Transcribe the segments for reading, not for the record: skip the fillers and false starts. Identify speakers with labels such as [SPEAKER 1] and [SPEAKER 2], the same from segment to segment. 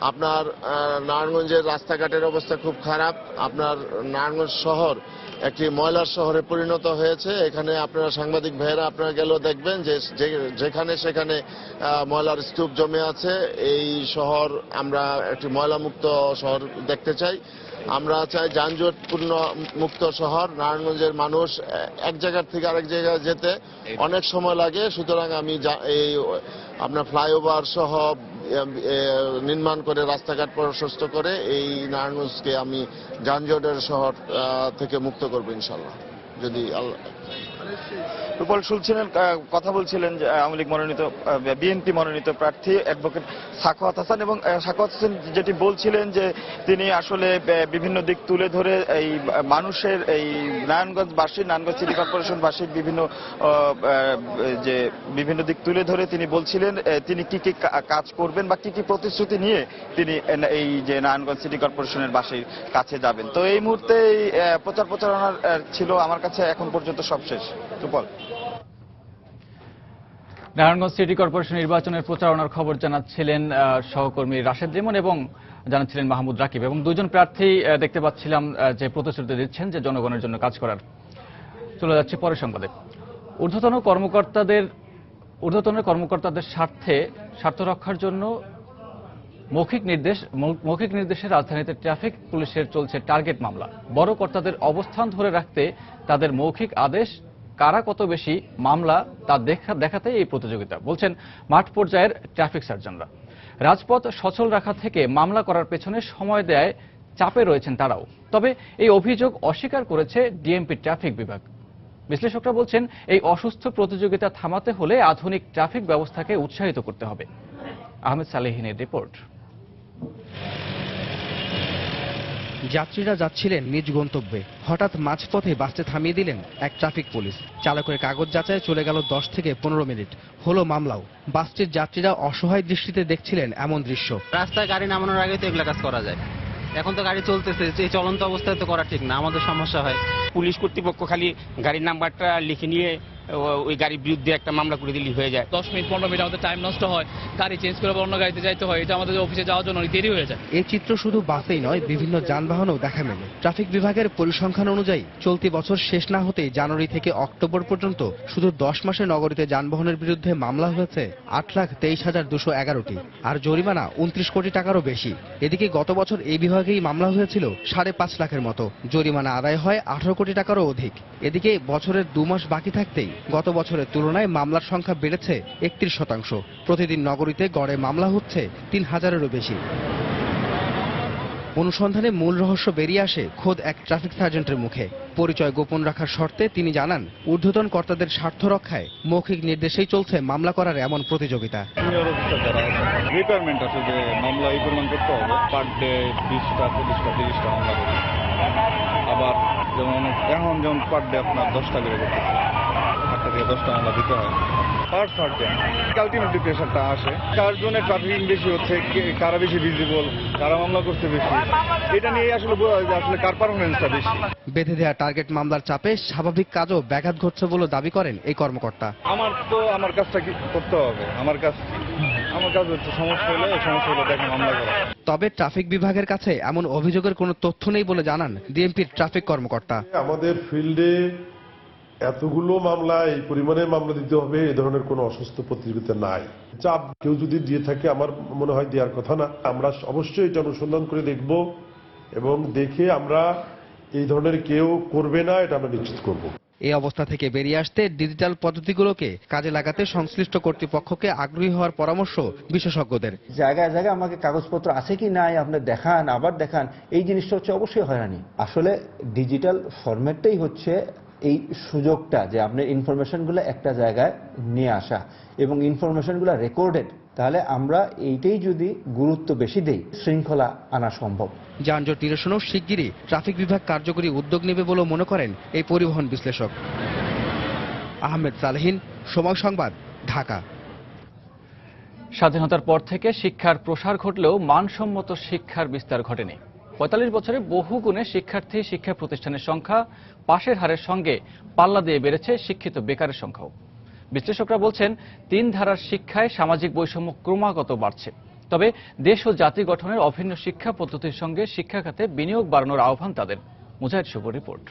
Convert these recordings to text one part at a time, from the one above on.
[SPEAKER 1] আপনার নারায়ণগঞ্জের রাস্তাঘাটের অবস্থা খুব খারাপ। আপনার নারায়ণগঞ্জ শহর একটি ময়লার শহরে পরিণত হয়েছে। এখানে আপনারা সাংবাদিক ভাইয়েরা আপনারা গেলেও দেখবেন যে যেখানে সেখানে ময়লার স্তূপ জমে আছে। এই শহর আমরা একটি ময়লামুক্ত শহর দেখতে চাই। আমরা চাই যানজটপূর্ণ মুক্ত শহর। নারায়ণগঞ্জের মানুষ এক জায়গার থেকে আরেক জায়গায় যেতে অনেক সময় লাগে। সুতরাং আমি এই আপনার ফ্লাইওভার সহ নির্মাণ করে রাস্তাঘাট প্রশস্ত করে এই নারায়ণগঞ্জকে আমি যানজটের শহর থেকে মুক্ত করবো ইনশাল্লাহ, যদি আল্লাহ।
[SPEAKER 2] রূপল শুনছিলেন, কথা বলছিলেন যে আওয়ামী লীগ মনোনীত বিএনপি মনোনীত প্রার্থী অ্যাডভোকেট সাখাওয়াত হাসান, এবং সাখাওয়াত হাসান যেটি বলছিলেন যে তিনি আসলে বিভিন্ন দিক তুলে ধরে এই মানুষের এই নারায়ণগঞ্জবাসীর, নারায়ণগঞ্জ সিটি কর্পোরেশনবাসীর বিভিন্ন দিক তুলে ধরে তিনি বলছিলেন তিনি কি কি কাজ করবেন বা কি কি প্রতিশ্রুতি নিয়ে তিনি এই যে নারায়ণগঞ্জ সিটি কর্পোরেশনের বাসীর কাছে যাবেন। তো এই মুহূর্তে প্রচারণা ছিল আমার কাছে এখন পর্যন্ত সবশেষ। রূপল,
[SPEAKER 3] নারায়ণগঞ্জ সিটি কর্পোরেশন নির্বাচনের প্রচারণার খবর জানাচ্ছিলেন সহকর্মী রাশেদ রিমন এবং জানাচ্ছিলেন মাহমুদ রাকিব, এবং দুজন প্রার্থী দেখতে পাচ্ছিলাম যে প্রতিশ্রুতি দিচ্ছেন যে জনগণের জন্য কাজ করার। চলে যাচ্ছে পরের সংবাদে। ঊর্ধ্বতন কর্মকর্তাদের স্বার্থ রক্ষার জন্য মৌখিক নির্দেশে রাজধানীতে ট্রাফিক পুলিশের চলছে টার্গেট মামলা। বড় কর্তাদের অবস্থান ধরে রাখতে তাদের মৌখিক আদেশ কারা কত বেশি মামলা তা দেখাতে এই প্রতিযোগিতা, বলছেন মাঠ পর্যায়ের ট্রাফিক সার্জনরা। রাজপথ সচল রাখা থেকে মামলা করার পেছনে সময় দেয় চাপে রয়েছেন তারাও। তবে এই অভিযোগ অস্বীকার করেছে ডিএমপি ট্রাফিক বিভাগ। বিশ্লেষকরা বলছেন এই অসুস্থ প্রতিযোগিতা থামাতে হলে আধুনিক ট্রাফিক ব্যবস্থাকে উৎসাহিত করতে হবে। আহমেদ সালেহিনের রিপোর্ট।
[SPEAKER 4] যাত্রীরা যাচ্ছিলেন নিজ গন্তব্যে, হঠাৎ মাঝপথে বাসটি থামিয়ে দিলেন এক ট্রাফিক পুলিশ। চালকের কাগজ যাচাইয়ে চলে গেল 10 থেকে 15 মিনিট, হলো মামলাও। বাসটির যাত্রীরা অসহায় দৃষ্টিতে দেখছিলেন এমন দৃশ্য।
[SPEAKER 5] রাস্তায় গাড়ি নামানোর আগে তো এগুলো কাজ করা যায়, এখন তো গাড়ি চলতেছে, এই চলন্ত অবস্থায় তো করা ঠিক না, আমাদের সমস্যা হয়।
[SPEAKER 6] পুলিশ কর্তৃপক্ষ খালি গাড়ির নাম্বারটা লিখে নিয়ে ওই গাড়ির বিরুদ্ধে একটা মামলা করে দিলেই হয়ে যায়।
[SPEAKER 7] 10 মিনিট 15 মিনিট আমাদের টাইম নষ্ট হয়, গাড়ি চেঞ্জ করে অন্য গাড়িতে যাইতে হয়, এটা আমাদের অফিসে যাওয়ার জন্য অনেক দেরি হয়ে যায়।
[SPEAKER 4] এই চিত্র শুধু বাসেই নয়, বিভিন্ন যানবাহনেও দেখা মেলে। ট্রাফিক বিভাগের পরিসংখ্যান অনুযায়ী চলতি বছর শেষ না হতেই জানুয়ারি থেকে অক্টোবর পর্যন্ত শুধু 10 মাসে নগরীতে যানবাহনের বিরুদ্ধে মামলা হয়েছে 8,23,211টি, আর জরিমানা 29 কোটি টাকারও বেশি। এদিকে গত বছর এই বিভাগেই মামলা হয়েছিল 5.5 লাখের মতো, জরিমানা আদায় হয় 18 কোটি টাকারও অধিক। এদিকে বছরের 2 মাস বাকি থাকতেই গত বছরের তুলনায় মামলার সংখ্যা বেড়েছে 31%। প্রতিদিন নগরীতে গড়ে মামলা হচ্ছে 3000-এরও বেশি। অনুসন্ধানে মূল রহস্য বেরিয়ে আসে খোদ এক ট্রাফিক সার্জেন্টের মুখে। পরিচয় গোপন রাখার শর্তে তিনি জানান, ঊর্ধ্বতন কর্তাদের স্বার্থ রক্ষায় মৌখিক নির্দেশেই চলছে মামলা করার এমন প্রতিযোগিতা।
[SPEAKER 8] রিকোয়ারমেন্ট আছে যে মামলা এই পরিমাণ করতে হবে, পার ডে 20টা 25টা 30টা মামলা করবে। আবার যেমন পার ডে আপনার 10টা করে করতেছে, 8টা থেকে 10টা মামলা দিতে হয়। পার সার্জেন্ট আলটিমেটলি প্রেশারটা আসে, কার জন্য ট্রাফিকিং বেশি হচ্ছে, কারা বেশি ভিজিবল, কারা মামলা করতে বেশি, এটা নিয়ে আসলে বোঝা যায় আসলে কার পারফরমেন্সটা বেশি। বেঁধে দেওয়া টার্গেট মামলার চাপে স্বাভাবিক কাজও ব্যাঘাত ঘটছে বলে দাবি করেন এই কর্মকর্তা। আমার কাজটা কি করতে হবে, আমার কাজ হচ্ছে সমস্যা হলে দেখে মামলা করা। তবে ট্রাফিক বিভাগের কাছে এমন অভিযোগের কোনো তথ্য নেই বলে জানান ডিএমপির ট্রাফিক কর্মকর্তা।
[SPEAKER 9] আমাদের ফিল্ডে এতগুলো মামলা, এই পরিমাণের মামলা দিতে হবে, এই ধরনের কোনো অসুস্থ প্রতিযোগিতা নাই। চাপ কেউ যদি দিয়ে থাকে, আমার মনে হয় দেওয়ার কথা না। আমরা অবশ্যই এটা অনুসন্ধান করে দেখব এবং দেখে আমরা এই ধরনের কেউ করবে না এটা আমরা নিশ্চিত করব।
[SPEAKER 4] এই অবস্থা থেকে বেরিয়ে আসতে ডিজিটাল পদ্ধতিগুলোকে কাজে লাগাতে সংশ্লিষ্ট কর্তৃপক্ষকে আগ্রহী হওয়ার পরামর্শ বিশেষজ্ঞদের।
[SPEAKER 10] জায়গায় জায়গায় আমাকে কাগজপত্র আছে কি নাই আপনি দেখান, আবার দেখান, এই জিনিসটা হচ্ছে অবশ্যই হয়রানি। আসলে ডিজিটাল ফরম্যাটটাই হচ্ছে এই সুযোগটা যে আপনার ইনফরমেশনগুলো একটা জায়গায় নিয়ে আসা এবং ইনফরমেশনগুলো রেকর্ডেড, তাহলে আমরা এইটাই যদি গুরুত্ব বেশি দেই, শৃঙ্খলা আনা সম্ভব।
[SPEAKER 4] যানজট নিরসনও শিগগিরই ট্রাফিক বিভাগ কার্যকরী উদ্যোগ নেবে বলে মনে করেন এই পরিবহন বিশ্লেষক। আহমেদ সালেহিন, সময় সংবাদ, ঢাকা।
[SPEAKER 3] স্বাধীনতার পর থেকে শিক্ষার প্রসার ঘটলেও মানসম্মত শিক্ষার বিস্তার ঘটেনি। 45 বছরে বহু গুণে শিক্ষার্থী, শিক্ষা প্রতিষ্ঠানের সংখ্যা, পাশের হারের সঙ্গে পাল্লা দিয়ে বেড়েছে শিক্ষিত বেকারের সংখ্যাও। বিশ্লেষকরা বলছেন, 3 ধারার শিক্ষায় সামাজিক বৈষম্য ক্রমাগত বাড়ছে। তবে দেশ ও জাতি গঠনের অভিন্ন শিক্ষা পদ্ধতির সঙ্গে শিক্ষা খাতে বিনিয়োগ বাড়ানোর আহ্বান তাদের। মুজাহিদ শুভ রিপোর্ট।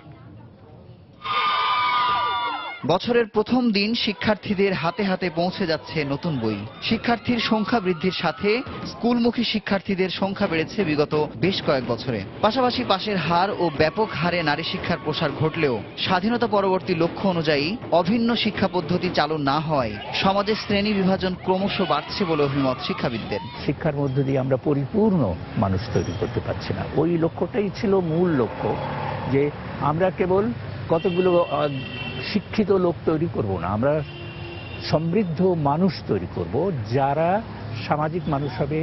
[SPEAKER 11] বছরের প্রথম দিন শিক্ষার্থীদের হাতে হাতে পৌঁছে যাচ্ছে নতুন বই। শিক্ষার্থীর সংখ্যা বৃদ্ধির সাথে স্কুলমুখী শিক্ষার্থীদের সংখ্যা বেড়েছে বিগত বেশ কয়েক বছরে। পাশাপাশি পাশের হার ও ব্যাপক হারে নারী শিক্ষার প্রসার ঘটলেও স্বাধীনতা পরবর্তী লক্ষ্য অনুযায়ী অভিন্ন শিক্ষা পদ্ধতি চালু না হওয়ায় সমাজে শ্রেণী বিভাজন ক্রমশ বাড়ছে বলে অভিমত শিক্ষাবিদদের।
[SPEAKER 12] শিক্ষার মধ্য দিয়ে আমরা পরিপূর্ণ মানুষ তৈরি করতে পারছি না। ওই লক্ষ্যটাই ছিল মূল লক্ষ্য, যে আমরা কেবল কতগুলো শিক্ষিত লোক তৈরি করব না, আমরা সমৃদ্ধ মানুষ তৈরি করব, যারা সামাজিক মানুষ হবে,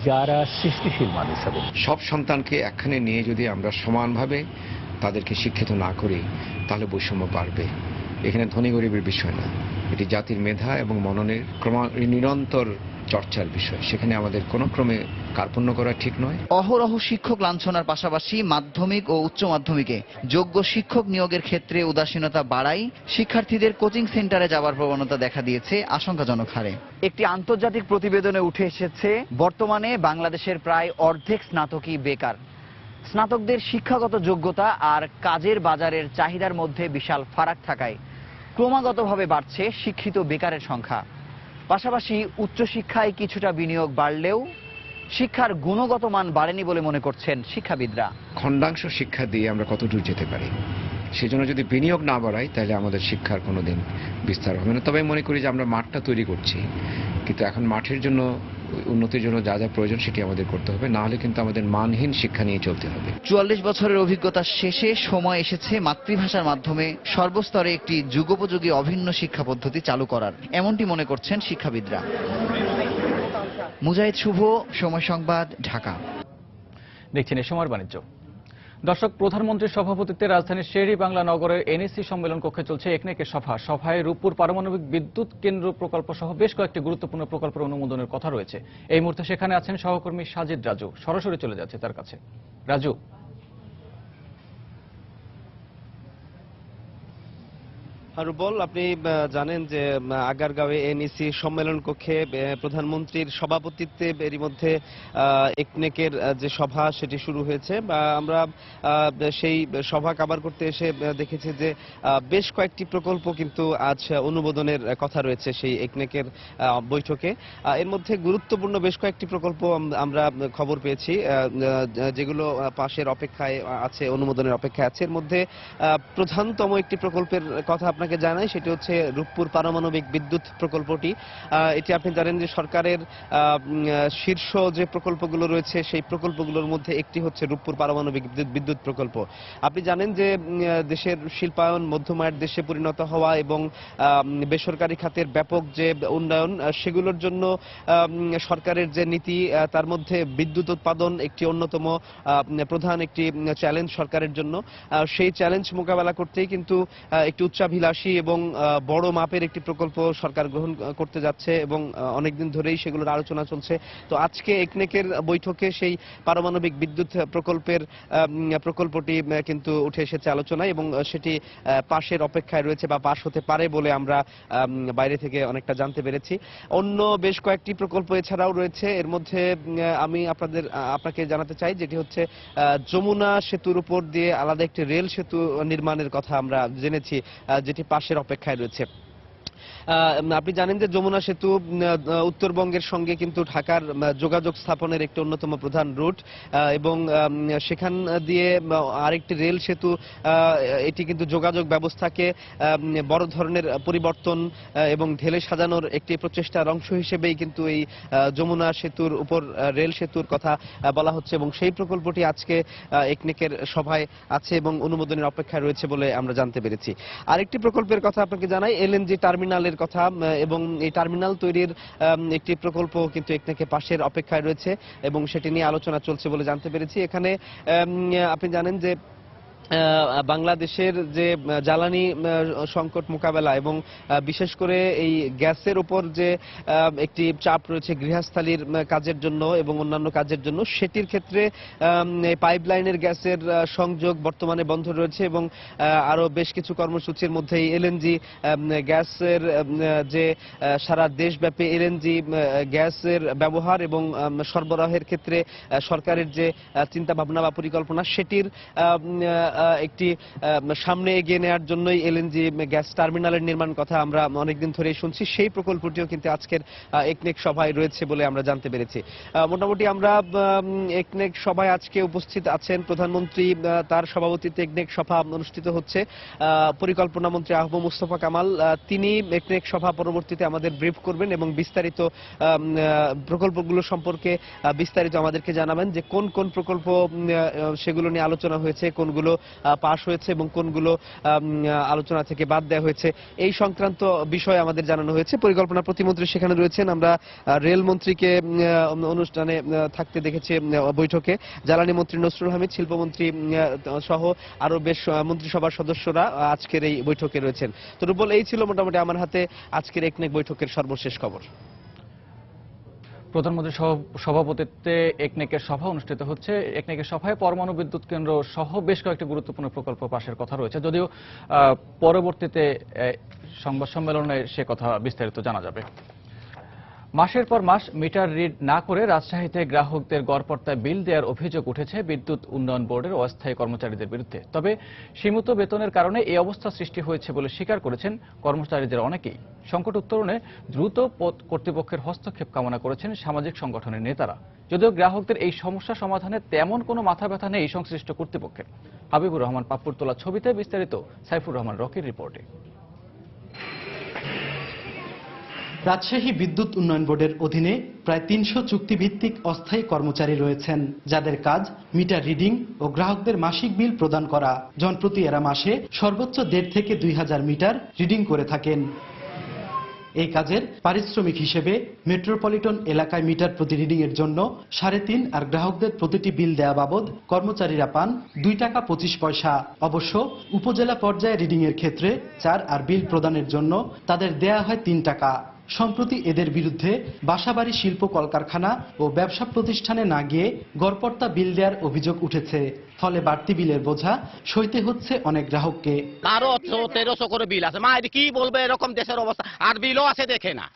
[SPEAKER 12] যারা সৃষ্টিশীল মানুষ হবে।
[SPEAKER 13] সব সন্তানকে একখানে নিয়ে যদি আমরা সমানভাবে তাদেরকে শিক্ষিত না করি তাহলে বৈষম্য বাড়বে। এখানে ধনী গরিবের বিষয় না, এটি জাতির মেধা এবং মননের নিরন্তর চর্চার বিষয়। সেখানে আমাদের কোনো ক্রমে কার্পণ্য করা ঠিক নয়।
[SPEAKER 11] অহরহ শিক্ষক লাঞ্ছনার পাশাপাশি মাধ্যমিক ও উচ্চ মাধ্যমিকে যোগ্য শিক্ষক নিয়োগের ক্ষেত্রে উদাসীনতা বাড়ায় শিক্ষার্থীদের কোচিং সেন্টারে যাওয়ার প্রবণতা দেখা দিয়েছে আশঙ্কাজনক হারে। একটি আন্তর্জাতিক প্রতিবেদনে উঠে এসেছে বর্তমানে বাংলাদেশের প্রায় অর্ধেক স্নাতকই বেকার। স্নাতকদের শিক্ষাগত যোগ্যতা আর কাজের বাজারের চাহিদার মধ্যে বিশাল ফারাক থাকায় ক্রমাগতভাবে বাড়ছে শিক্ষিত বেকারের সংখ্যা। পাশাপাশি উচ্চশিক্ষায় কিছুটা বিনিয়োগ বাড়লেও শিক্ষার গুণগত মান বাড়েনি বলে মনে করছেন শিক্ষাবিদরা।
[SPEAKER 13] খণ্ডাংশ শিক্ষা দিয়ে আমরা কতদূর যেতে পারি, সেজন্য যদি বিনিয়োগ না বাড়াই তাহলে আমাদের শিক্ষার কোনোদিন বিস্তার হবে না। তবে মনে করি যে আমরা মাঠটা তৈরি করছি, কিন্তু এখন মাঠের জন্য উন্নতির জন্য যা যা প্রয়োজন সেটি আমাদের করতে হবে, না হলে কিন্তু আমাদের মানহীন শিক্ষা নিয়ে চলতে হবে।
[SPEAKER 11] ৪৪ বছরের অভিজ্ঞতা শেষে সময় এসেছে মাতৃভাষার মাধ্যমে সর্বস্তরে একটি যুগোপযোগী অভিন্ন শিক্ষা পদ্ধতি চালু করার, এমনটি মনে করছেন শিক্ষাবিদরা। মুজাহিদ শুভ, সময় সংবাদ, ঢাকা।
[SPEAKER 3] দেখছেন এ সময়ের বাণিজ্য। দর্শক, প্রধানমন্ত্রীর সভাপতিত্বে রাজধানীর শেরি বাংলা নগরের এনইসি সম্মেলন কক্ষে চলছে একনেকের সভায় রূপপুর পারমাণবিক বিদ্যুৎ কেন্দ্র প্রকল্প সহ বেশ কয়েকটি গুরুত্বপূর্ণ প্রকল্পের অনুমোদনের কথা রয়েছে। এই মুহূর্তে সেখানে আছেন সহকর্মী সাজিদ রাজু। সরাসরি চলে যাচ্ছে তার কাছে। রাজু,
[SPEAKER 14] রুবল, আপনি জানেন যে আগারগাঁওয়ে এনইসি সম্মেলন কক্ষে প্রধানমন্ত্রীর সভাপতিত্বে এরই মধ্যে একনেকের যে সভা সেটি শুরু হয়েছে। আমরা সেই সভা কাভার করতে এসে দেখেছি যে বেশ কয়েকটি প্রকল্প কিন্তু আজ অনুমোদনের কথা রয়েছে সেই একনেকের বৈঠকে। এর মধ্যে গুরুত্বপূর্ণ বেশ কয়েকটি প্রকল্প আমরা খবর পেয়েছি যেগুলো পাশের অপেক্ষায় আছে, অনুমোদনের অপেক্ষায় আছে। এর মধ্যে প্রধানতম একটি প্রকল্পের কথা আপনাকে জানাই, সেটি হচ্ছে রূপপুর পারমাণবিক বিদ্যুৎ প্রকল্পটি। এটি আপনি জানেন যে সরকারের শীর্ষ যে প্রকল্পগুলো রয়েছে সেই প্রকল্পগুলোর মধ্যে একটি হচ্ছে রূপপুর পারমাণবিক বিদ্যুৎ প্রকল্প। আপনি জানেন যে দেশের শিল্পায়ন মধ্যমায়ের দেশে পরিণত হওয়া এবং বেসরকারি খাতের ব্যাপক যে উন্নয়ন, সেগুলোর জন্য সরকারের যে নীতি, তার মধ্যে বিদ্যুৎ উৎপাদন একটি অন্যতম প্রধান একটি চ্যালেঞ্জ সরকারের জন্য। সেই চ্যালেঞ্জ মোকাবেলা করতেই কিন্তু একটি উচ্চাভিলাষী এবং বড় মাপের একটি প্রকল্প সরকার গ্রহণ করতে যাচ্ছে এবং অনেকদিন ধরেই সেগুলোর আলোচনা চলছে। তো আজকে একনেকের বৈঠকে সেই পারমাণবিক বিদ্যুৎ প্রকল্পটি কিন্তু উঠে এসেছে আলোচনায় এবং সেটি পাশের অপেক্ষায় রয়েছে বা পাশ হতে পারে বলে আমরা বাইরে থেকে অনেকটা জানতে পেরেছি। অন্য বেশ কয়েকটি প্রকল্প এছাড়াও রয়েছে। এর মধ্যে আমি আপনাকে জানাতে চাই যেটি হচ্ছে যমুনা সেতুর উপর দিয়ে আলাদা একটি রেল সেতু নির্মাণের কথা আমরা জেনেছি, যেটি পাশের অপেক্ষায় রয়েছে। আপনি জানেন যে যমুনা সেতু উত্তরবঙ্গের সঙ্গে কিন্তু ঢাকার যোগাযোগ স্থাপনের একটি অন্যতম প্রধান রুট এবং সেখান দিয়ে আরেকটি রেল সেতু, এটি কিন্তু যোগাযোগ ব্যবস্থাকে বড় ধরনের পরিবর্তন এবং ঢেলে সাজানোর একটি প্রচেষ্টার অংশ হিসেবেই কিন্তু এই যমুনা সেতুর উপর রেল সেতুর কথা বলা হচ্ছে এবং সেই প্রকল্পটি আজকে একনেকের সভায় আছে এবং অনুমোদনের অপেক্ষায় রয়েছে বলে আমরা জানতে পেরেছি। আরেকটি প্রকল্পের কথা আপনাকে জানাই, এলএনজি টার্মিনালের কথা এবং এই টার্মিনাল তৈরির একটি প্রকল্প কিন্তু একনেকে পাশের অপেক্ষায় রয়েছে এবং সেটি নিয়ে আলোচনা চলছে বলে জানতে পেরেছি। এখানে আপনি জানেন যে বাংলাদেশের যে জ্বালানি সংকট মোকাবেলা এবং বিশেষ করে এই গ্যাসের উপর যে একটি চাপ রয়েছে গৃহস্থালির কাজের জন্য এবং অন্যান্য কাজের জন্য, সেটির ক্ষেত্রে পাইপলাইনের গ্যাসের সংযোগ বর্তমানে বন্ধ রয়েছে এবং আরো বেশ কিছু কর্মসূচির মধ্যে এলএনজি গ্যাসের যে সারা দেশব্যাপী এলএনজি গ্যাসের ব্যবহার এবং সরবরাহের ক্ষেত্রে সরকারের যে চিন্তা ভাবনা বা পরিকল্পনা, সেটির একটি সামনে এগিয়ে নেওয়ার জন্যই এলএনজি গ্যাস টার্মিনালের নির্মাণ কথা আমরা অনেকদিন ধরেই শুনছি। সেই প্রকল্পটিও কিন্তু আজকের একনেক সভায় রয়েছে বলে আমরা জানতে পেরেছি। মোটামুটি আমরা একনেক সভায় আজকে উপস্থিত আছেন প্রধানমন্ত্রী, তার সভাপতিত্বে একনেক সভা অনুষ্ঠিত হচ্ছে। পরিকল্পনা মন্ত্রী আহবু মুস্তফা কামাল তিনি একনেক সভা পরবর্তীতে আমাদের ব্রিফ করবেন এবং বিস্তারিত প্রকল্পগুলো সম্পর্কে বিস্তারিত আমাদেরকে জানাবেন যে কোন কোন প্রকল্প সেগুলো নিয়ে আলোচনা হয়েছে, কোনগুলো পাশ হয়েছে এবং কোনগুলো আলোচনা থেকে বাদ দেওয়া হয়েছে, এই সংক্রান্ত বিষয় আমাদের জানানো হয়েছে। পরিকল্পনা প্রতিমন্ত্রী সেখানে রয়েছেন, আমরা রেল মন্ত্রীকে অনুষ্ঠানে থাকতে দেখেছি বৈঠকে, জ্বালানি মন্ত্রী নসরুল হামিদ, শিল্পমন্ত্রী সহ আরো বেশ মন্ত্রিসভার সদস্যরা আজকের এই বৈঠকে রয়েছেন। তো রুবল, এই ছিল মোটামুটি আমার হাতে আজকের একনেক বৈঠকের সর্বশেষ খবর।
[SPEAKER 3] প্রধানমন্ত্রীর সভাপতিত্বে একনেকের সভা অনুষ্ঠিত হচ্ছে। একনেকের সভায় পরমাণু বিদ্যুৎ কেন্দ্র সহ বেশ কয়েকটি গুরুত্বপূর্ণ প্রকল্প পাশের কথা রয়েছে, যদিও পরবর্তীতে সংবাদ সম্মেলনে সে কথা বিস্তারিত জানা যাবে। মাসের পর মাস মিটার রিড না করে রাজশাহীতে গ্রাহকদের গড়পড়তায় বিল দেওয়ার অভিযোগ উঠেছে বিদ্যুৎ উন্নয়ন বোর্ডের অস্থায়ী কর্মচারীদের বিরুদ্ধে। তবে সীমিত বেতনের কারণে এই অবস্থা সৃষ্টি হয়েছে বলে স্বীকার করেছেন কর্মচারীদের অনেকেই। সংকট উত্তরণে দ্রুত কর্তৃপক্ষের হস্তক্ষেপ কামনা করেছেন সামাজিক সংগঠনের নেতারা। যদিও গ্রাহকদের এই সমস্যা সমাধানে তেমন কোনো মাথা ব্যথা নেই সংশ্লিষ্ট কর্তৃপক্ষের। হাবিবুর রহমান পাপ্পুর তোলা ছবিতে বিস্তারিত সাইফুর রহমান রকির রিপোর্টে।
[SPEAKER 15] রাজশাহী বিদ্যুৎ উন্নয়ন বোর্ডের অধীনে প্রায় ৩০০ চুক্তিভিত্তিক অস্থায়ী কর্মচারী রয়েছেন, যাদের কাজ মিটার রিডিং ও গ্রাহকদের মাসিক বিল প্রদান করা। জনপ্রতি এরা মাসে সর্বোচ্চ ১.৫ থেকে ২,০০০ মিটার রিডিং করে থাকেন। এই কাজের পারিশ্রমিক হিসেবে মেট্রোপলিটন এলাকায় মিটার প্রতি রিডিং এর জন্য ৩.৫ আর গ্রাহকদের প্রতিটি বিল দেয়া বাবদ কর্মচারীরা পান ২ টাকা ২৫ পয়সা। অবশ্য উপজেলা পর্যায়ে রিডিং এর ক্ষেত্রে ৪ আর বিল প্রদানের জন্য তাদের দেয়া হয় ৩ টাকা। সম্প্রতি এদের বিরুদ্ধে বাসাবাড়ি, শিল্প কলকারখানা ও ব্যবসা প্রতিষ্ঠানে না গিয়ে গড়পড়তা বিল দেওয়ার অভিযোগ উঠেছে। ফলে বাড়তি বিলের বোঝা সইতে হচ্ছে অনেক গ্রাহককে।
[SPEAKER 6] ১২০০-১৩০০ করে বিল আছে, মা কি বলবে, এরকম দেশের অবস্থা। আর বিলও আছে, দেখে না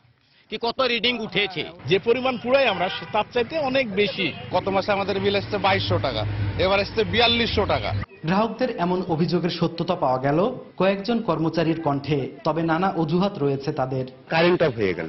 [SPEAKER 6] কি কত রিডিং উঠেছে,
[SPEAKER 16] যে পরিমাণ পুরাই আমরা তার চাইতে অনেক বেশি। গত মাসে আমাদের বিল আসছে ২২০০ টাকা, এবার আসছে ৪২০০ টাকা।
[SPEAKER 15] গ্রাহকদের এমন অভিযোগের সত্যতা পাওয়া গেল কয়েকজন কর্মচারীর কণ্ঠে, তবে নানা অজুহাত রয়েছে তাদের।
[SPEAKER 17] কারেন্ট অফ হয়ে গেল,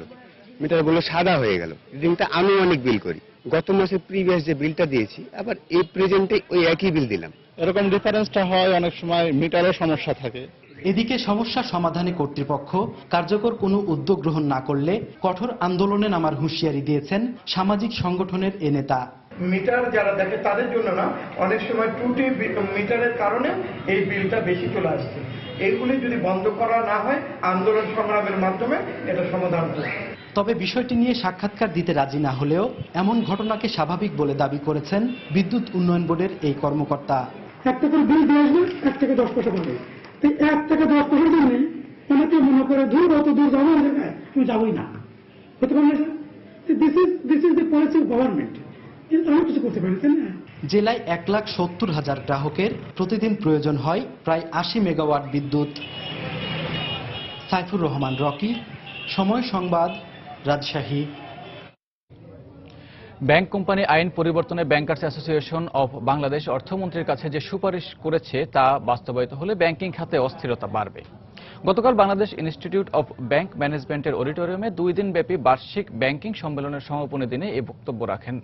[SPEAKER 17] মিটারগুলো সাদা হয়ে গেল, রিডিংটা আনুমানিক বিল করি, গত মাসে প্রিভিয়াস যে বিলটা দিয়েছি আবার এই প্রেজেন্টে ওই একই বিল দিলাম।
[SPEAKER 16] এরকম ডিফারেন্সটা হয়, অনেক সময় মিটারের সমস্যা থাকে।
[SPEAKER 15] এদিকে সমস্যা সমাধানে কর্তৃপক্ষ কার্যকর কোনো উদ্যোগ গ্রহণ না করলে কঠোর আন্দোলনে নামার হুঁশিয়ারি দিয়েছেন সামাজিক সংগঠনের এ নেতা।
[SPEAKER 18] মিটার যারা দেখে তাদের জন্য না, অনেক সময় ত্রুটি মিটারের কারণে এই বিলটা বেশি চলে আসছে। এইগুলি যদি বন্ধ করা না হয় আন্দোলন সংগ্রামের মাধ্যমে এটা সমাধান হবে।
[SPEAKER 15] তবে বিষয়টি নিয়ে সাক্ষাৎকার দিতে রাজি না হলেও এমন ঘটনাকে স্বাভাবিক বলে দাবি করেছেন বিদ্যুৎ উন্নয়ন বোর্ডের এই কর্মকর্তা।
[SPEAKER 18] 1 টাকার বিল দিয়ে আসবে, 1 থেকে 10 পয়সা পাবে। 1 টাকা 10 পয়সার জন্য অনেকে মনে করে দূর অত দূর যাবো, আমি যাবোই না, হতে পারে না। This is the policy of government. আমি কিছু করতে পারি না।
[SPEAKER 15] জেলায় ১,৭০,০০০ গ্রাহকের প্রতিদিন প্রয়োজন হয় প্রায় ৮০ মেগাওয়াট বিদ্যুৎ। সাইফুর রহমান রকি, সময় সংবাদ, রাজশাহী।
[SPEAKER 3] ব্যাংক কোম্পানি আইন পরিবর্তনে ব্যাংকার্স অ্যাসোসিয়েশন অব বাংলাদেশ অর্থমন্ত্রীর কাছে যে সুপারিশ করেছে তা বাস্তবায়িত হলে ব্যাংকিং খাতে অস্থিরতা বাড়বে। গতকাল বাংলাদেশ ইনস্টিটিউট অব ব্যাংক ম্যানেজমেন্টের অডিটোরিয়ামে 2 দিনব্যাপী বার্ষিক ব্যাংকিং সম্মেলনের সমাপনী দিনে এই বক্তব্য রাখেন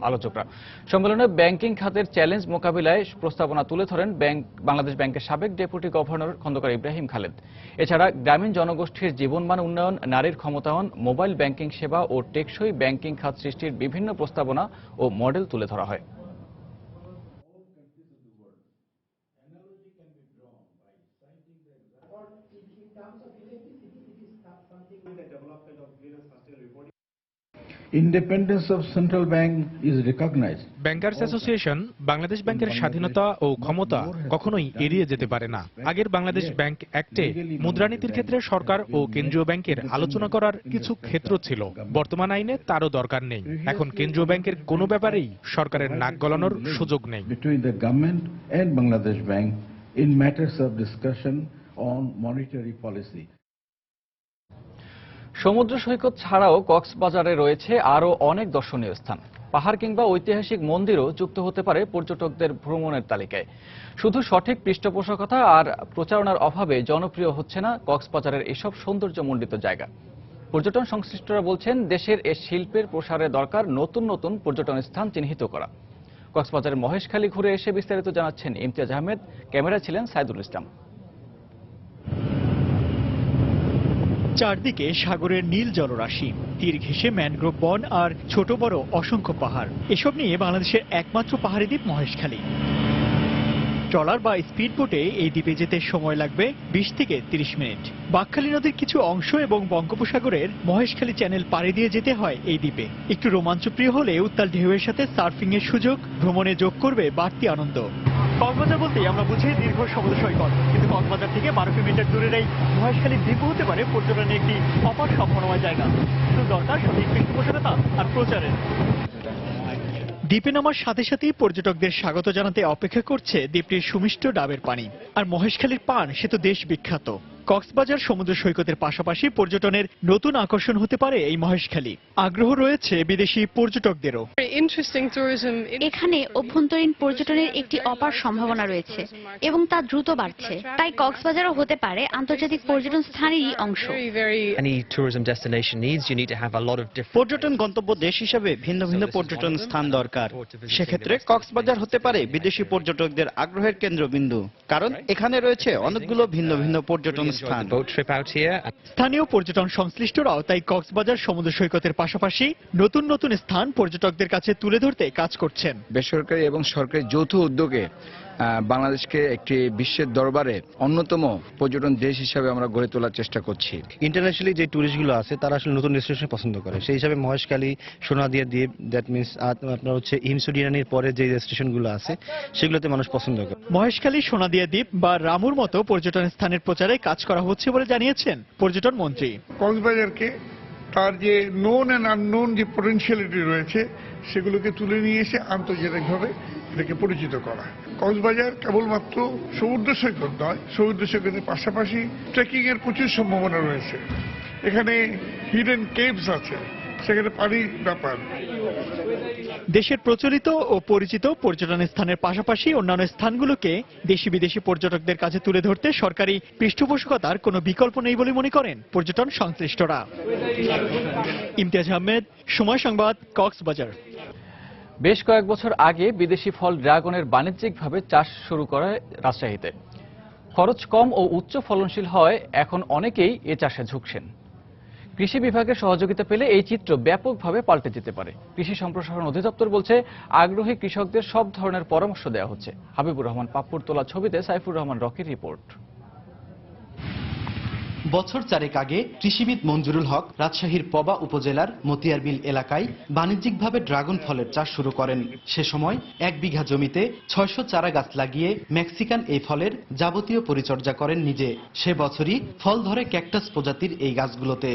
[SPEAKER 3] আলোচকরা। সম্মেলনে ব্যাংকিং খাতের চ্যালেঞ্জ মোকাবিলায় প্রস্তাবনা তুলে ধরেন বাংলাদেশ ব্যাংকের সাবেক ডেপুটি গভর্নর খন্দকার ইব্রাহিম খালেদ। এছাড়া গ্রামীণ জনগোষ্ঠীর জীবনমান উন্নয়ন, নারীর ক্ষমতায়ন, মোবাইল ব্যাংকিং সেবা ও টেকসই ব্যাংকিং খাত সৃষ্টির বিভিন্ন প্রস্তাবনা ও মডেল তুলে ধরা হয়।
[SPEAKER 19] Independence of central bank is recognized.
[SPEAKER 20] Bankers association Bangladesh ব্যাংকের স্বাধীনতা ও ক্ষমতা কখনোই এড়িয়ে যেতে পারে না। আগের বাংলাদেশ ব্যাংক অ্যাক্টে মুদ্রানীতির ক্ষেত্রে সরকার ও কেন্দ্রীয় ব্যাংকের আলোচনা করার কিছু ক্ষেত্র ছিল, বর্তমান আইনে তারও দরকার নেই। এখন কেন্দ্রীয় ব্যাংকের কোনো ব্যাপারেই সরকারের নাক গলানোর সুযোগ নেই।
[SPEAKER 19] Between the government and Bangladesh Bank in matters of discussion on monetary policy.
[SPEAKER 3] সমুদ্র সৈকত ছাড়াও কক্সবাজারে রয়েছে আরও অনেক দর্শনীয় স্থান। পাহাড় কিংবা ঐতিহাসিক মন্দিরও যুক্ত হতে পারে পর্যটকদের ভ্রমণের তালিকায়। শুধু সঠিক পৃষ্ঠপোষকতা আর প্রচারণার অভাবে জনপ্রিয় হচ্ছে না কক্সবাজারের এসব সৌন্দর্যমণ্ডিত জায়গা। পর্যটন সংশ্লিষ্টরা বলছেন, দেশের এ শিল্পের প্রসারে দরকার নতুন নতুন পর্যটন স্থান চিহ্নিত করা। কক্সবাজারের মহেশখালী ঘুরে এসে বিস্তারিত জানাচ্ছেন ইমতিয়াজ আহমেদ। ক্যামেরায় ছিলেন সাইদুল ইসলাম।
[SPEAKER 21] চারদিকে সাগরের নীল জলরাশি, তীর ঘেঁষে ম্যানগ্রোভ বন আর ছোট বড় অসংখ্য পাহাড়। এসব নিয়ে বাংলাদেশের একমাত্র পাহাড়ি দ্বীপ মহেশখালী। ট্রলার বা স্পিড বোটে এই দ্বীপে যেতে সময় লাগবে 20 থেকে 30 মিনিট। বাঁকখালী নদীর কিছু অংশ এবং বঙ্গোপসাগরের মহেশখালী চ্যানেল পাড়ি দিয়ে যেতে হয় এই দ্বীপে। একটু রোমাঞ্চপ্রিয় হলে উত্তাল ঢেউয়ের সাথে সার্ফিং এর সুযোগ ভ্রমণে যোগ করবে বাড়তি আনন্দ। কক্সবাজার বলতে আমরা বুঝি দীর্ঘ সমুদ্র সৈকত, কিন্তু কক্সবাজার থেকে 12 কিলোমিটার দূরের এই মহেশখালী দ্বীপ হতে পারে পর্যটনের একটি অপার সম্ভাবনাময় জায়গা। শুধু দরকার সঠিক পৃষ্ঠপোষকতা আর প্রচারের। দ্বীপে নামার সাথে সাথেই পর্যটকদের স্বাগত জানাতে অপেক্ষা করছে দ্বীপটির সুমিষ্ট ডাবের পানি। আর মহেশখালীর পান সে তো দেশ বিখ্যাত। কক্সবাজার সমুদ্র সৈকতের পাশাপাশি পর্যটনের নতুন আকর্ষণ হতে পারে এই মহেশখালী। আগ্রহ রয়েছে বিদেশি পর্যটকদেরও।
[SPEAKER 22] এখানে অভ্যন্তরীণ পর্যটনের একটি অপার সম্ভাবনা রয়েছে এবং তা দ্রুত বাড়ছে। তাই কক্সবাজারও হতে পারে আন্তর্জাতিক পর্যটন স্থানেরই অংশ।
[SPEAKER 21] পর্যটন গন্তব্য দেশ হিসেবে ভিন্ন ভিন্ন পর্যটন স্থান দরকার। সেক্ষেত্রে কক্সবাজার হতে পারে বিদেশি পর্যটকদের আগ্রহের কেন্দ্রবিন্দু, কারণ এখানে রয়েছে অনেকগুলো ভিন্ন ভিন্ন পর্যটন স্থান। স্থানীয় পর্যটন সংশ্লিষ্টরাও তাই কক্সবাজার সমুদ্র সৈকতের পাশাপাশি নতুন নতুন স্থান পর্যটকদের কাছে তুলে ধরতে কাজ করছেন।
[SPEAKER 23] বেসরকারি এবং সরকারি যৌথ উদ্যোগে বাংলাদেশকে একটি বিশ্বের দরবারে অন্যতম পর্যটন দেশ হিসাবে আমরা গড়ে তোলার চেষ্টা করছি।
[SPEAKER 24] ইন্টারন্যাশনালি যে ট্যুরিস্টগুলো আছে তারা আসলে নতুন ডেস্টিনেশন পছন্দ করে, সেই হিসাবে মহেশখালী, সোনাদিয়া দ্বীপ, দ্যাট মিনস আপনার হচ্ছে হিমসুডিয়ানির পরে যে স্টেশনগুলো আছে সেগুলোতে মানুষ পছন্দ করে।
[SPEAKER 21] মহেশখালী, সোনাদিয়া দ্বীপ বা রামুর মতো পর্যটন স্থানের প্রচারে কাজ করা হচ্ছে বলে জানিয়েছেন পর্যটন মন্ত্রী।
[SPEAKER 25] কক্সবাজারকে তার যে নোন অ্যান্ড আননোন যে পটেনশিয়ালিটি রয়েছে সেগুলোকে তুলে নিয়ে এসে আন্তর্জাতিকভাবে এটাকে পরিচিত করা। কক্সবাজার কেবলমাত্র সমুদ্র সৈকত নয়, সমুদ্র সৈকতের পাশাপাশি ট্রেকিং এর প্রচুর সম্ভাবনা রয়েছে। এখানে হিডেন কেভস আছে, সেখানে পানির ব্যাপার।
[SPEAKER 21] দেশের প্রচলিত ও পরিচিত পর্যটন স্থানের পাশাপাশি অন্যান্য স্থানগুলোকে দেশি বিদেশি পর্যটকদের কাছে তুলে ধরতে সরকারি পৃষ্ঠপোষকতার কোনো বিকল্প নেই বলে মনে করেন পর্যটন সংশ্লিষ্টরা। ইমতিয়াজ আহমেদ, সময় সংবাদ, কক্সবাজার।
[SPEAKER 3] বেশ কয়েক বছর আগে বিদেশি ফল ড্রাগনের বাণিজ্যিকভাবে চাষ শুরু করে রাজশাহীতে। খরচ কম ও উচ্চ ফলনশীল হয় এখন অনেকেই এ চাষে ঝুঁকছেন। কৃষি বিভাগের সহযোগিতা পেলে এই চিত্র ব্যাপকভাবে পাল্টে যেতে পারে। কৃষি সম্প্রসারণ অধিদপ্তর বলছে, আগ্রহী কৃষকদের সব ধরনের পরামর্শ দেওয়া হচ্ছে। হাবিবুর রহমান পাপ্পুর তোলা ছবিতে সাইফুর রহমান রকির রিপোর্ট।
[SPEAKER 15] বছর চারেক আগে কৃষিবিদ মঞ্জুরুল হক রাজশাহীর পবা উপজেলার মতিয়ারবিল এলাকায় বাণিজ্যিকভাবে ড্রাগন ফলের চাষ শুরু করেন। সে সময় 1 বিঘা জমিতে 600 চারা গাছ লাগিয়ে মেক্সিকান এই ফলের যাবতীয় পরিচর্যা করেন নিজে। সে বছরই ফল ধরে ক্যাকটাস প্রজাতির এই গাছগুলোতে।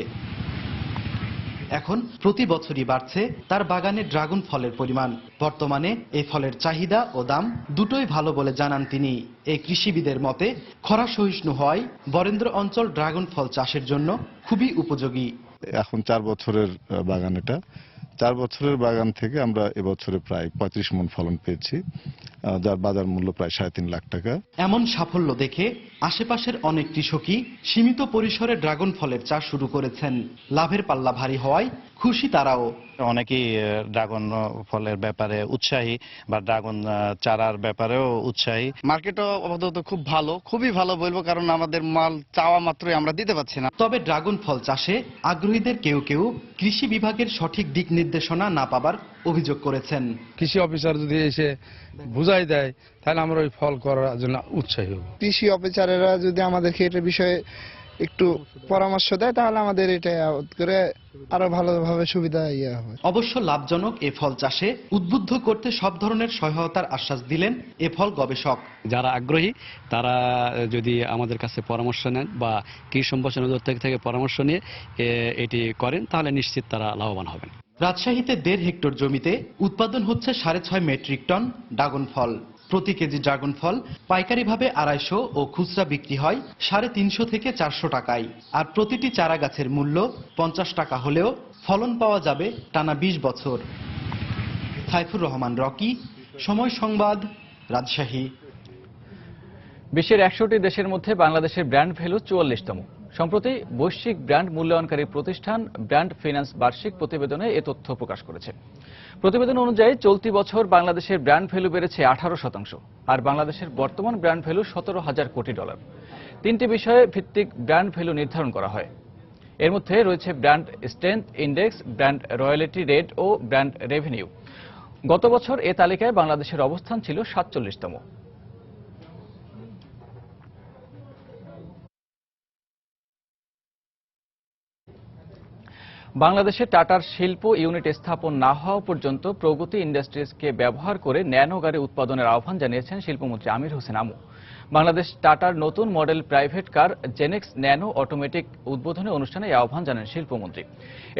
[SPEAKER 15] এখন প্রতি বছরই বাড়ছে তার বাগানে ড্রাগন ফলের পরিমাণ। বর্তমানে এই ফলের চাহিদা ও দাম দুটোই ভালো বলে জানান তিনি। এই কৃষিবিদের মতে খরা সহিষ্ণু হয় বরেন্দ্র অঞ্চল ড্রাগন ফল চাষের জন্য খুবই উপযোগী।
[SPEAKER 26] এখন 4 বছরের বাগান, এটা 4 বছরের বাগান থেকে আমরা এবছরে প্রায় 35 মণ ফলন পেয়েছি, যার বাজার মূল্য প্রায় 3.5 লাখ টাকা।
[SPEAKER 15] এমন সাফল্য দেখে আশেপাশের অনেক কৃষকই সীমিত পরিসরে ড্রাগন ফলের চাষ শুরু করেছেন। লাভের পাল্লা ভারী হওয়ায় খুশি তারাও।
[SPEAKER 27] অনেকেই ড্রাগন ফলের ব্যাপারে উৎসাহী বা ড্রাগন চারার ব্যাপারেও উৎসাহী। মার্কেটও আপাতত খুব ভালো, খুবই ভালো বলবো, কারণ আমাদের মাল চাওয়া মাত্রই আমরা দিতে পারছি না।
[SPEAKER 15] তবে ড্রাগন ফল চাষে আগ্রহীদের কেউ কেউ কৃষি বিভাগের সঠিক দিক নির্দেশনা না পাবার অভিযোগ করেছেন।
[SPEAKER 28] কৃষি অফিসার যদি এসে বুঝাই দেয় তাহলে আমরা ওই ফল করার জন্য উৎসাহী হব।
[SPEAKER 29] কৃষি অফিসারেরা যদি আমাদেরকে এটার বিষয়ে
[SPEAKER 1] একটু পরামর্শ দেয় তাহলে আমাদের এটা করে আরো ভালোভাবে সুবিধা হয়।
[SPEAKER 15] অবশ্য লাভজনক এ ফল চাষে উদ্বুদ্ধ করতে সব ধরনের সহায়তার আশ্বাস দিলেন এ ফল গবেষক।
[SPEAKER 2] যারা আগ্রহী তারা যদি আমাদের কাছে পরামর্শ নেন বা কৃষি সম্প্রসারণ অধিদপ্তর থেকে পরামর্শ নিয়ে এটি করেন তাহলে নিশ্চিত তারা লাভবান হবেন।
[SPEAKER 15] রাজশাহীতে 1.5 হেক্টর জমিতে উৎপাদন হচ্ছে 6.5 মেট্রিক টন ড্রাগন ফল। প্রতি কেজি ড্রাগন ফল পাইকারিভাবে 250 ও খুচরা বিক্রি হয় 350 থেকে 400 টাকায়। আর প্রতিটি চারা গাছের মূল্য 50 টাকা হলেও ফলন পাওয়া যাবে টানা 20 বছর। সাইফুর রহমান রকি, সময় সংবাদ, রাজশাহী।
[SPEAKER 3] বিশ্বের 100টি দেশের মধ্যে বাংলাদেশের ব্র্যান্ড ভ্যালু 44তম। সম্প্রতি বৈশ্বিক ব্র্যান্ড মূল্যায়নকারী প্রতিষ্ঠান ব্র্যান্ড ফিন্যান্স বার্ষিক প্রতিবেদনে এ তথ্য প্রকাশ করেছে। প্রতিবেদন অনুযায়ী চলতি বছর বাংলাদেশের ব্র্যান্ড ভ্যালু বেড়েছে 18%, আর বাংলাদেশের বর্তমান ব্র্যান্ড ভ্যালু $17,000 কোটি। 3টি বিষয়ে ভিত্তিক ব্র্যান্ড ভ্যালু নির্ধারণ করা হয়। এর মধ্যে রয়েছে brand strength index, brand royalty rate ও ব্র্যান্ড রেভিনিউ। গত বছর এ তালিকায় বাংলাদেশের অবস্থান ছিল 47তম। বাংলাদেশে টাটার শিল্প ইউনিট স্থাপন না হওয়া পর্যন্ত প্রগতি ইন্ডাস্ট্রিজকে ব্যবহার করে ন্যানো গাড়ি উৎপাদনের আহ্বান জানিয়েছেন শিল্পমন্ত্রী আমির হোসেন আমু। বাংলাদেশ টাটার নতুন model private car Genex nano automatic উদ্বোধনী অনুষ্ঠানে এই আহ্বান জানান শিল্পমন্ত্রী।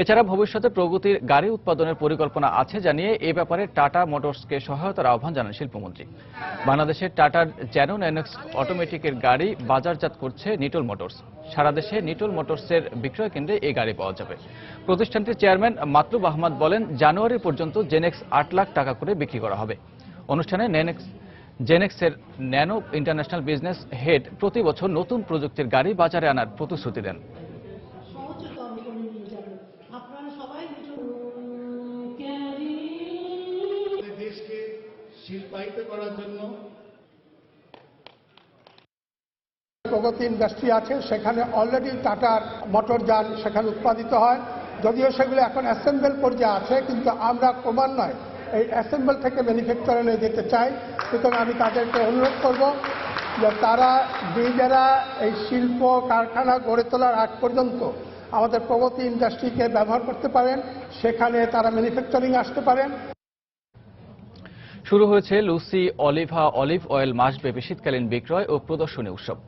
[SPEAKER 3] এছাড়া ভবিষ্যতে প্রগতির গাড়ি উৎপাদনের পরিকল্পনা আছে জানিয়ে এ ব্যাপারে টাটা মোটরসকে সহায়তার আহ্বান জানান শিল্পমন্ত্রী। বাংলাদেশে টাটার জ্যানো ন্যানোক্স অটোমেটিকের গাড়ি বাজারজাত করছে নিটল মোটরস। সারা দেশে নিটল মোটরসের বিক্রয় কেন্দ্রে এই গাড়ি পাওয়া যাবে। প্রতিষ্ঠানটির চেয়ারম্যান মাতলুব আহমদ বলেন, জানুয়ারি পর্যন্ত জেনেক্স 8 লাখ টাকা করে বিক্রি করা হবে। অনুষ্ঠানে জেনেক্সের ন্যানো ইন্টারন্যাশনাল বিজনেস হেড প্রতি বছর নতুন প্রযুক্তির গাড়ি বাজারে আনার প্রতিশ্রুতি দেন।
[SPEAKER 4] দেশকে শিল্পায়িত করার জন্য
[SPEAKER 18] প্রগতি ইন্ডাস্ট্রি আছে, সেখানে অলরেডি টাটার মোটরযান সেখানে উৎপাদিত হয়। যদিও সেগুলো এখন অ্যাসেম্বল পর্যায়ে আছে, কিন্তু আমরা ক্রমান্বয়ে এই অ্যাসেম্বল থেকে ম্যানুফ্যাকচারে যেতে চাই। সুতরাং আমি তাদেরকে অনুরোধ করব যে তারা নিজেরা এই শিল্প কারখানা গড়ে তোলার আগ পর্যন্ত আমাদের প্রগতি ইন্ডাস্ট্রিকে ব্যবহার করতে পারেন, সেখানে তারা ম্যানুফ্যাকচারিং আসতে পারেন।
[SPEAKER 3] শুরু হয়েছে লুসি অলিভা অলিভ অয়েল মাসব্যাপী শীতকালীন বিক্রয় ও প্রদর্শনী উৎসব।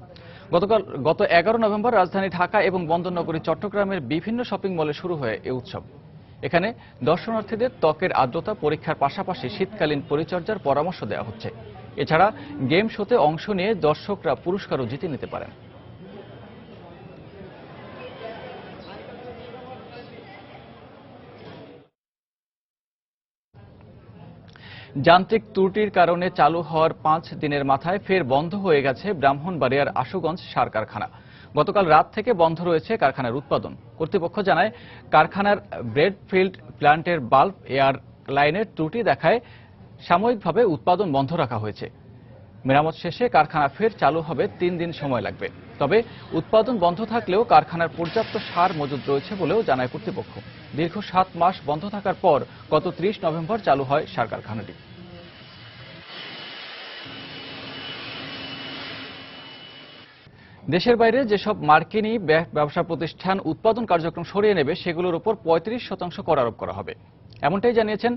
[SPEAKER 3] গত 11 নভেম্বর রাজধানী ঢাকা এবং বন্দরনগরী চট্টগ্রামের বিভিন্ন শপিং মলে শুরু হয় এই উৎসব। এখানে দর্শনার্থীদের ত্বকের আর্দ্রতা পরীক্ষার পাশাপাশি শীতকালীন পরিচর্যার পরামর্শ দেওয়া হচ্ছে। এছাড়া গেম শোতে অংশ নিয়ে দর্শকরা পুরস্কারও জিতে নিতে পারেন। যান্ত্রিক ত্রুটির কারণে চালু হওয়ার 5 দিনের মাথায় ফের বন্ধ হয়ে গেছে ব্রাহ্মণবাড়িয়ার আশুগঞ্জ সার কারখানা। গতকাল রাত থেকে বন্ধ রয়েছে কারখানার উৎপাদন। কর্তৃপক্ষ জানায়, কারখানার ব্রেডফিল্ড প্ল্যান্টের বাল্ব এয়ার লাইনের ত্রুটি দেখায় সাময়িকভাবে উৎপাদন বন্ধ রাখা হয়েছে। মেরামত শেষে কারখানা ফের চালু হবে 3 দিন সময় লাগবে। তবে উৎপাদন বন্ধ থাকলেও কারখানার পর্যাপ্ত সার মজুদ রয়েছে বলেও জানায় কর্তৃপক্ষ। দীর্ঘ 7 মাস বন্ধ থাকার পর গত 30 নভেম্বর চালু হয় সার কারখানাটি। দেশের বাইরে যেসব মার্কিনী ব্যবসা প্রতিষ্ঠান উৎপাদন কার্যক্রম সরিয়ে নেবে সেগুলোর উপর 35% কর আরোপ করা হবে, এমনটাই জানিয়েছেন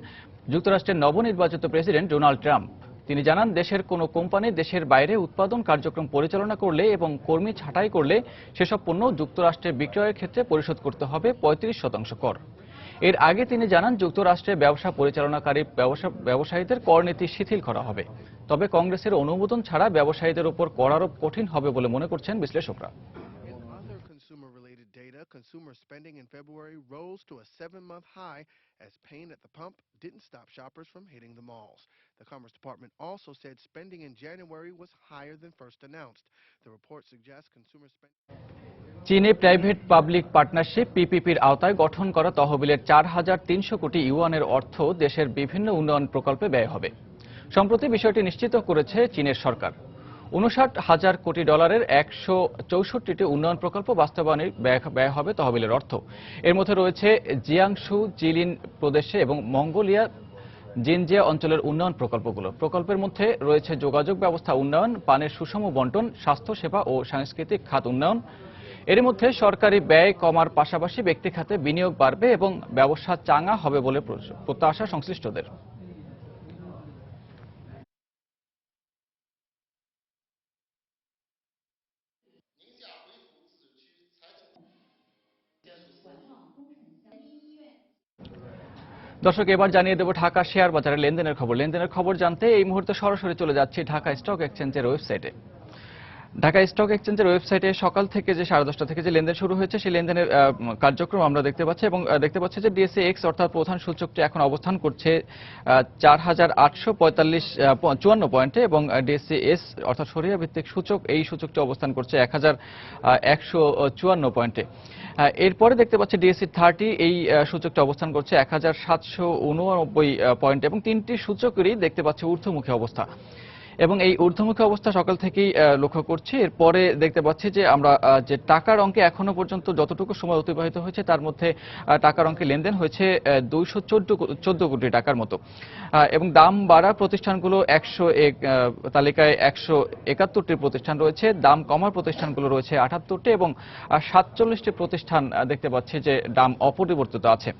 [SPEAKER 3] যুক্তরাষ্ট্রের নবনির্বাচিত প্রেসিডেন্ট ডোনাল্ড ট্রাম্প। তিনি জানান, দেশের কোনো কোম্পানি দেশের বাইরে উৎপাদন কার্যক্রম পরিচালনা করলে এবং কর্মী ছাঁটাই করলে সেসব পণ্য যুক্তরাষ্ট্রে বিক্রয়ের ক্ষেত্রে পরিশোধ করতে হবে 35% কর। এর আগে তিনি জানান, যুক্তরাষ্ট্রে ব্যবসা পরিচালনাকারী ব্যবসায়ীদের কর নীতি শিথিল করা হবে। তবে কংগ্রেসের অনুমোদন ছাড়া ব্যবসায়ীদের উপর কর আরোপ কঠিন হবে বলে মনে করছেন বিশ্লেষকরা।
[SPEAKER 5] Consumer spending in February rose to a 7-month high as pain at the pump didn't stop shoppers from hitting the malls. The Commerce Department also said spending in January was higher than first announced. The report suggests consumer spending.
[SPEAKER 3] চীনে private public partnership পিপিপির আওতায় গঠন করা তহবিলের 4,300 কোটি ইউয়ানের অর্থ দেশের বিভিন্ন উন্নয়ন প্রকল্পে ব্যয় হবে। সম্প্রতি বিষয়টি নিশ্চিত করেছে চীনের সরকার। 59,000 কোটি ডলারের 164টি উন্নয়ন প্রকল্প বাস্তবায়নে ব্যয় হবে তহবিলের অর্থ। এর মধ্যে রয়েছে জিয়াংশু, জিলিন প্রদেশে এবং মঙ্গোলিয়া জিনজিয়া অঞ্চলের উন্নয়ন প্রকল্পগুলো। প্রকল্পের মধ্যে রয়েছে যোগাযোগ ব্যবস্থা উন্নয়ন, পানির সুষম বন্টন, স্বাস্থ্যসেবা ও সাংস্কৃতিক খাত উন্নয়ন। এর মধ্যে সরকারি ব্যয় কমার পাশাপাশি ব্যক্তি খাতে বিনিয়োগ বাড়বে এবং ব্যবসা চাঙা হবে বলে প্রত্যাশা সংশ্লিষ্টদের। দর্শক, এবার জানিয়ে দেব ঢাকা শেয়ার বাজারে লেনদেনের খবর। লেনদেনের খবর জানতে এই মুহূর্তে সরাসরি চলে যাচ্ছি ঢাকা স্টক এক্সচেঞ্জের ওয়েবসাইটে। ঢাকা স্টক এক্সচেঞ্জের ওয়েবসাইটে সকাল থেকে যে 10:30 থেকে যে লেনদেন শুরু হয়েছে সেই লেনদেনের কার্যক্রম আমরা দেখতে পাচ্ছি এবং দেখতে পাচ্ছি যে ডিএসসি এক্স অর্থাৎ প্রধান সূচকটি এখন অবস্থান করছে 4854 পয়েন্টে এবং ডিএসসি এস অর্থাৎ সরিয়া ভিত্তিক সূচক এই সূচকটি অবস্থান করছে 1154 পয়েন্টে। এরপরে দেখতে পাচ্ছি ডিএসসি 30 এই সূচকটি অবস্থান করছে 1789 পয়েন্ট এবং তিনটি সূচকেরই দেখতে পাচ্ছি ঊর্ধ্বমুখী অবস্থা এবং এই ঊর্ধ্বমুখী অবস্থা সকাল থেকেই লক্ষ্য করছি। এরপরে দেখতে পাচ্ছি যে আমরা যে টাকার অঙ্কে এখনো পর্যন্ত যতটুকু সময় অতিবাহিত হয়েছে তার মধ্যে টাকার অঙ্কে লেনদেন হয়েছে 214 কোটি টাকার মতো এবং দাম বাড়া প্রতিষ্ঠানগুলো তালিকায় 171টি প্রতিষ্ঠান রয়েছে, দাম কমার প্রতিষ্ঠানগুলো রয়েছে 78টি এবং 47টি প্রতিষ্ঠান দেখতে পাচ্ছি যে দাম অপরিবর্তিত আছে।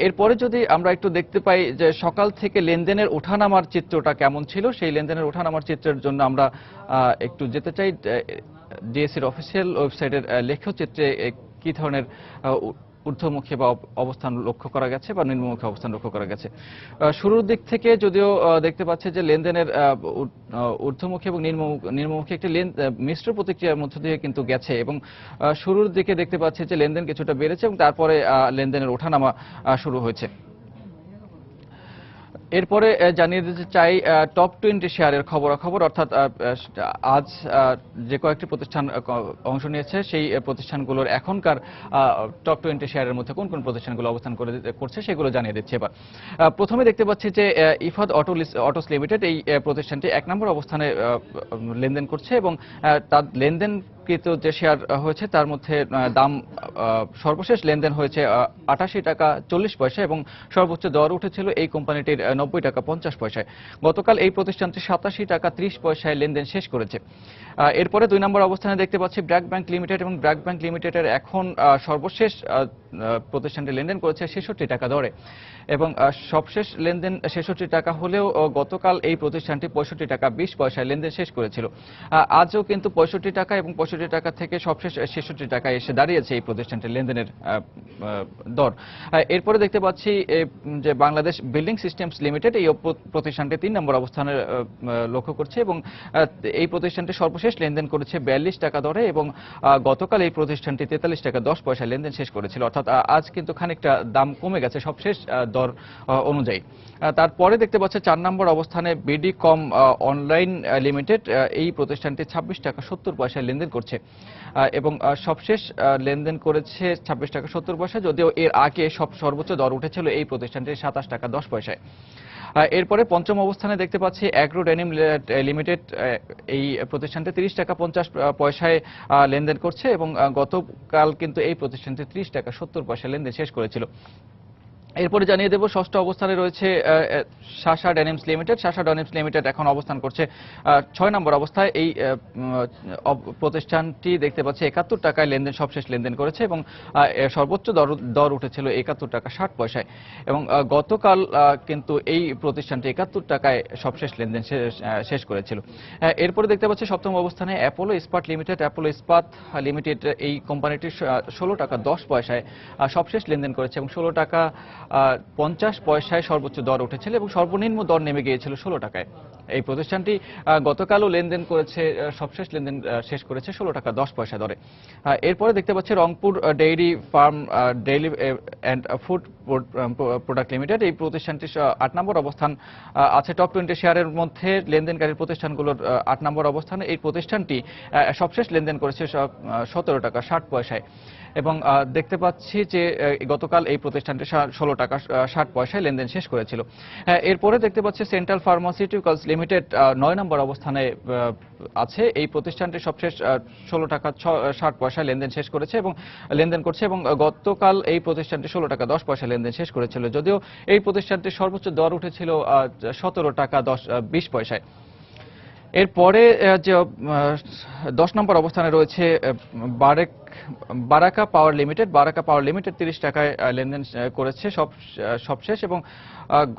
[SPEAKER 3] এরপরে যদি আমরা একটু দেখতে পাই যে সকাল থেকে লেনদেনের ওঠানামার চিত্রটা কেমন ছিল, সেই লেনদেনের ওঠানামার চিত্রের জন্য আমরা একটু যেতে চাই ডিএসসির অফিসিয়াল ওয়েবসাইটের লেখচিত্রে কি ধরনের ঊর্ধ্বমুখী বা অবস্থান লক্ষ্য করা গেছে বা নিম্নমুখী অবস্থান লক্ষ্য করা গেছে। শুরুর দিক থেকে যদিও দেখতে পাচ্ছে যে লেনদেনের ঊর্ধ্বমুখী এবং নিম্নমুখী একটি মিশ্র প্রতিক্রিয়ার মধ্য দিয়ে কিন্তু গেছে এবং শুরুর দিকে দেখতে পাচ্ছে যে লেনদেন কিছুটা বেড়েছে এবং তারপরে লেনদেনের ওঠানামা শুরু হয়েছে। এরপরে জানিয়ে দিতে চাই টপ 20 শেয়ারের খবরাখবর, অর্থাৎ আজ যে কয়েকটি প্রতিষ্ঠান অংশ নিয়েছে সেই প্রতিষ্ঠানগুলোর এখনকার টপ 20 শেয়ারের মধ্যে কোন কোন প্রতিষ্ঠানগুলো অবস্থান করছে সেগুলো জানিয়ে দিচ্ছে। এবার প্রথমে দেখতে পাচ্ছি যে ইফাদ অটোস লিমিটেড এই প্রতিষ্ঠানটি 1 নম্বর অবস্থানে লেনদেন করছে এবং তার লেনদেনকৃত যে শেয়ার হয়েছে তার মধ্যে দাম সর্বশেষ লেনদেন হয়েছে 88 টাকা 40 পয়সা এবং সর্বোচ্চ দর উঠেছিল এই কোম্পানিটির 90 টাকা 50 পয়সায়। গতকাল এই প্রতিষ্ঠানটি 87 টাকা 30 পয়সায় লেনদেন শেষ করেছে। এরপরে 2 নম্বর অবস্থানে দেখতে পাচ্ছি ব্র্যাক ব্যাংক লিমিটেড এবং ব্র্যাক ব্যাংক লিমিটেডের এখন সর্বশেষ প্রতিষ্ঠানটি লেনদেন করেছে 66 টাকা দরে এবং সবশেষ লেনদেন 66 টাকা হলেও গতকাল এই প্রতিষ্ঠানটি 65 টাকা 20 পয়সায় লেনদেন শেষ করেছিল। আজও কিন্তু 65 টাকা এবং 65 টাকা থেকে সবশেষ 66 টাকায় এসে দাঁড়িয়েছে এই প্রতিষ্ঠানটির লেনদেনের দর। এরপরে দেখতে পাচ্ছি যে বাংলাদেশ বিল্ডিং সিস্টেমস লিমিটেড এই প্রতিষ্ঠানটি 3 নম্বর অবস্থানে লক্ষ্য করছে এবং এই প্রতিষ্ঠানটি সর্বশেষ লেনদেন করেছে 42 টাকা দরে এবং গতকাল এই প্রতিষ্ঠানটি 43 টাকা 10 পয়সায় লেনদেন শেষ করেছিল, অর্থাৎ আজ কিন্তু খানিকটা দাম কমে গেছে সবশেষ দর অনুযায়ী। তারপরে দেখতে পাচ্ছি 4 নম্বর অবস্থানে বিডি কম অনলাইন লিমিটেড এই প্রতিষ্ঠানটি 26 টাকা 70 পয়সায় লেনদেন করছে এবং সবশেষ লেনদেন করেছে 26 টাকা 70 পয়সা, যদিও এর আগে সর্বোচ্চ দর উঠেছিল এই প্রতিষ্ঠানটির 27 টাকা 10 পয়সায়। এরপরে 5ম অবস্থানে দেখতে পাচ্ছি অ্যাগ্রো ডেনিম লিমিটেড এই প্রতিষ্ঠানটি 30 টাকা 50 পয়সায় লেনদেন করছে এবং গতকাল কিন্তু এই প্রতিষ্ঠানটি 30 টাকা 70 পয়সা লেনদেন শেষ করেছিল। এরপরে জানিয়ে দেব 6ষ্ঠ অবস্থানে রয়েছে শাসা ডেনিমস লিমিটেড। শাসা ডেনিমস লিমিটেড এখন অবস্থান করছে 6 নম্বর অবস্থায়। এই প্রতিষ্ঠানটি দেখতে পাচ্ছি 71 টাকায় লেনদেন সবশেষ লেনদেন করেছে এবং সর্বোচ্চ দর উঠেছিল 71 টাকা 60 পয়সায় এবং গতকাল কিন্তু এই প্রতিষ্ঠানটি 71 টাকায় সবশেষ লেনদেন শেষ করেছিল। এরপরে দেখতে পাচ্ছি 7ম অবস্থানে অ্যাপোলো ইস্পাত লিমিটেড। অ্যাপোলো ইস্পাত লিমিটেড এই কোম্পানিটির 16 টাকা 10 পয়সায় সবশেষ লেনদেন করেছে এবং 16 টাকা 50 পয়সায় সর্বোচ্চ দর উঠেছিল এবং সর্বনিম্ন দর নেমে গিয়েছিল 16 টাকায়। এই প্রতিষ্ঠানটি গতকালও লেনদেন করেছে, সবশেষ লেনদেন শেষ করেছে 16 টাকা 10 পয়সা দরে। এরপরে দেখতে পাচ্ছি Rangpur dairy farm dairy and food product limited. এই প্রতিষ্ঠানটি 8 নম্বর অবস্থান আছে টপ 20 শেয়ারের মধ্যে লেনদেনকারী প্রতিষ্ঠানগুলোর 8 নম্বর অবস্থানে। এই প্রতিষ্ঠানটি সবশেষ লেনদেন করেছে 17 টাকা 60 পয়সায় এবং দেখতে পাচ্ছি যে গতকাল এই প্রতিষ্ঠানটি 16 টাকা 60 পয়সায় লেনদেন শেষ করেছিল। এরপরে দেখতে পাচ্ছি সেন্ট্রাল ফার্মাসিউটিক্যালস লিমিটেড 9 নম্বর অবস্থানে আছে। এই প্রতিষ্ঠানটি সবশেষ 16 টাকা 60 পয়সায় লেনদেন শেষ করেছে এবং লেনদেন করছে এবং গতকাল এই প্রতিষ্ঠানটি 16 টাকা 10 পয়সা লেনদেন শেষ করেছিল, যদিও এই প্রতিষ্ঠানটির সর্বোচ্চ দর উঠেছিল 17 টাকা 20 পয়সায়। এরপরে যে 10 নম্বর অবস্থানে রয়েছে বারাকা পাওয়ার লিমিটেড। বারাকা পাওয়ার লিমিটেড 30 টাকায় লেনদেন করেছে সবশেষ, এবং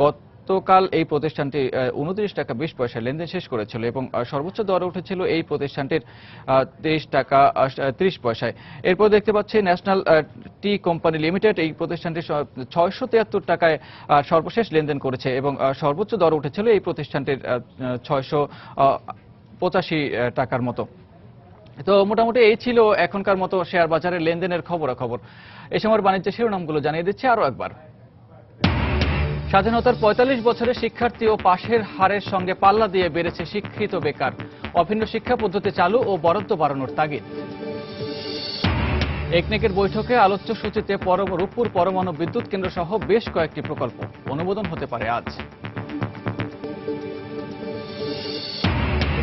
[SPEAKER 3] গতকাল এই প্রতিষ্ঠানটি 29 টাকা 20 পয়সা লেনদেন শেষ করেছিল এবং সর্বোচ্চ দরে উঠেছিল এই প্রতিষ্ঠানটির 23 টাকা 30 পয়সায়। এরপর দেখতে পাচ্ছি ন্যাশনাল টি কোম্পানি লিমিটেড, এই প্রতিষ্ঠানটি 673 টাকায় সর্বশেষ লেনদেন করেছে এবং সর্বোচ্চ দর উঠেছিল এই প্রতিষ্ঠানটির 685 টাকার মতো। তো মোটামুটি এই ছিল এখনকার মতো শেয়ার বাজারের লেনদেনের খবরাখবর। এই সময়ের বাণিজ্য শিরোনামগুলো জানিয়ে দিচ্ছে আরো একবার। স্বাধীনতার 45 বছরে শিক্ষার্থী ও পাশের হারের সঙ্গে পাল্লা দিয়ে বেড়েছে শিক্ষিত বেকার। অভিন্ন শিক্ষা পদ্ধতি চালু ও বরাদ্দ বাড়ানোর তাগিদ। একনেকের বৈঠকে আলোচ্য সূচিতে রূপপুর পরমাণু বিদ্যুৎ কেন্দ্র সহ বেশ কয়েকটি প্রকল্প অনুমোদন হতে পারে আজ।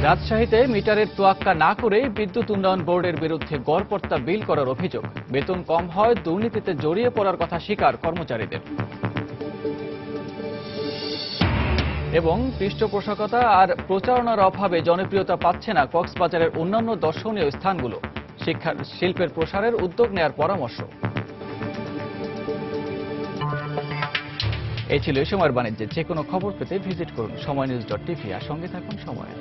[SPEAKER 3] রাজশাহীতে মিটারের তোয়াক্কা না করে বিদ্যুৎ উন্নয়ন বোর্ডের বিরুদ্ধে গড়পড়তা বিল করার অভিযোগ। বেতন কম হয়, দুর্নীতিতে জড়িয়ে পড়ার কথা স্বীকার কর্মচারীদের। এবং পৃষ্ঠপোষকতা আর প্রচারণার অভাবে জনপ্রিয়তা পাচ্ছে না কক্সবাজারের অন্যান্য দর্শনীয় স্থানগুলো। শিল্পের প্রসারের উদ্যোগ নেওয়ার পরামর্শ। এই ছিল এই সময়ের বাণিজ্যে। যে কোনো খবর পেতে ভিজিট করুন সময়নিউজ.tv আর সঙ্গে থাকুন সময়।